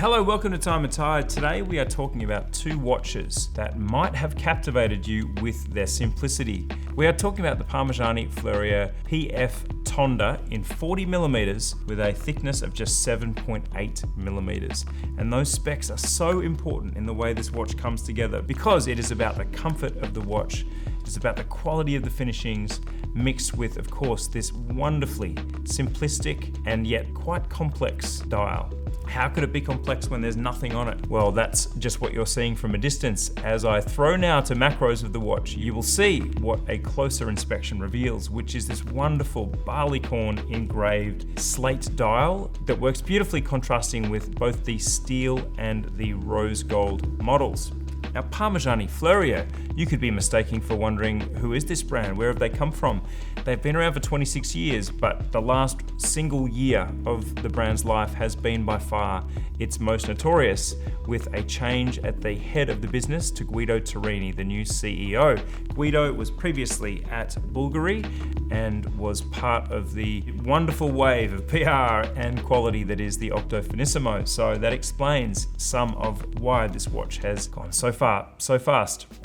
Hello, welcome to Time+Tide. Today we are talking about two watches that might have captivated you with their simplicity. We are talking about the Parmigiani Fleurier PF Tonda in 40mm with a thickness of just 7.8mm. And those specs are so important in the way this watch comes together because it is about the comfort of the watch, it is about the quality of the finishings, mixed with, of course, this wonderfully simplistic and yet quite complex dial. How could it be complex when there's nothing on it? Well, that's just what you're seeing from a distance. As I throw now to macros of the watch, you will see what a closer inspection reveals, which is this wonderful barleycorn engraved slate dial that works beautifully contrasting with both the steel and the rose gold models. Now, Parmigiani Fleurier, you could be mistaken for wondering, who is this brand? Where have they come from? They've been around for 26 years, but the last single year of the brand's life has been by far its most notorious, with a change at the head of the business to Guido Torini, the new CEO. Guido was previously at Bulgari and was part of the wonderful wave of PR and quality that is the Octo Finissimo. So that explains some of why this watch has gone so fast.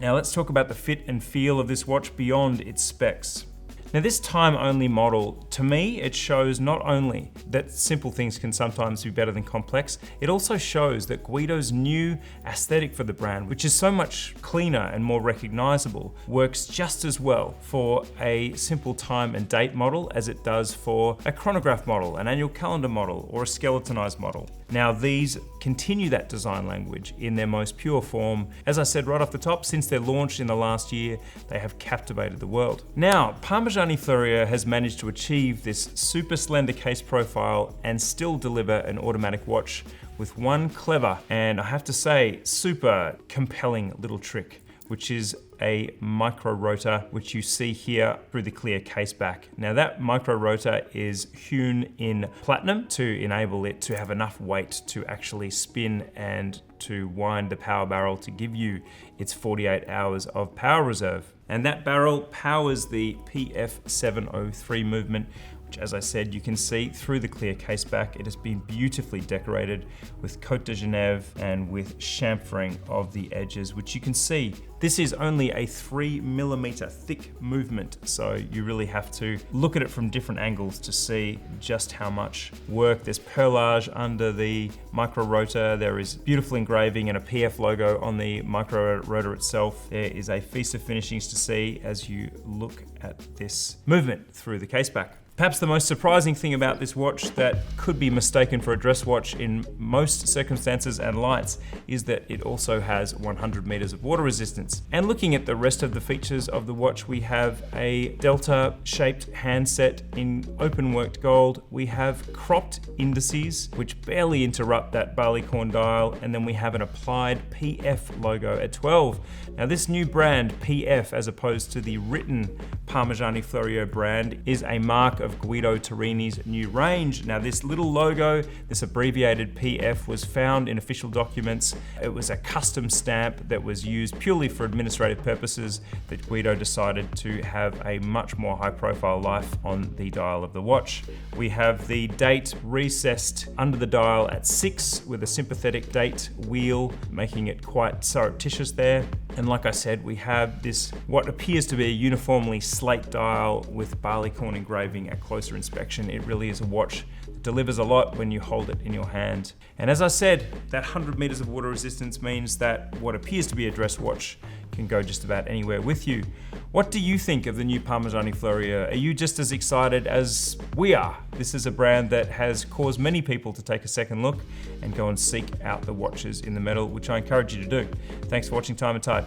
Now let's talk about the fit and feel of this watch beyond its specs. Now this time-only model, to me, it shows not only that simple things can sometimes be better than complex, it also shows that Guido's new aesthetic for the brand, which is so much cleaner and more recognizable, works just as well for a simple time and date model as it does for a chronograph model, an annual calendar model, or a skeletonized model. Now these continue that design language in their most pure form. As I said right off the top, since their launch in the last year, they have captivated the world. Now, Parmigiani Fleurier has managed to achieve this super slender case profile and still deliver an automatic watch with one clever and, I have to say, super compelling little trick, which is a Micro-Rotor, which you see here through the clear case back. Now that Micro-Rotor is hewn in platinum to enable it to have enough weight to actually spin and to wind the power barrel to give you its 48 hours of power reserve. And that barrel powers the PF703 movement, which, as I said, you can see through the clear case back. It has been beautifully decorated with Côte de Genève and with chamfering of the edges, which you can see. This is only a 3mm thick movement, so you really have to look at it from different angles to see just how much work. There's perlage under the Micro-Rotor, there is beautiful engraving and a PF logo on the Micro-Rotor itself. There is a feast of finishings to see as you look at this movement through the case back. Perhaps the most surprising thing about this watch that could be mistaken for a dress watch in most circumstances and lights is that it also has 100 meters of water resistance. And looking at the rest of the features of the watch, we have a delta-shaped handset in open worked gold. We have cropped indices, which barely interrupt that barleycorn dial. And then we have an applied PF logo at 12. Now this new brand, PF, as opposed to the written Parmigiani Fleurier brand, is a mark of Guido Torini's new range. Now this little logo, this abbreviated PF, was found in official documents. It was a custom stamp that was used purely for administrative purposes that Guido decided to have a much more high profile life on the dial of the watch. We have the date recessed under the dial at 6 with a sympathetic date wheel, making it quite surreptitious there. And like I said, we have this, what appears to be a uniformly slate dial with barleycorn engraving at closer inspection. It really is a watch that delivers a lot when you hold it in your hand. And as I said, that 100 meters of water resistance means that what appears to be a dress watch can go just about anywhere with you. What do you think of the new Parmigiani Fleurier? Are you just as excited as we are? This is a brand that has caused many people to take a second look and go and seek out the watches in the metal, which I encourage you to do. Thanks for watching Time+Tide.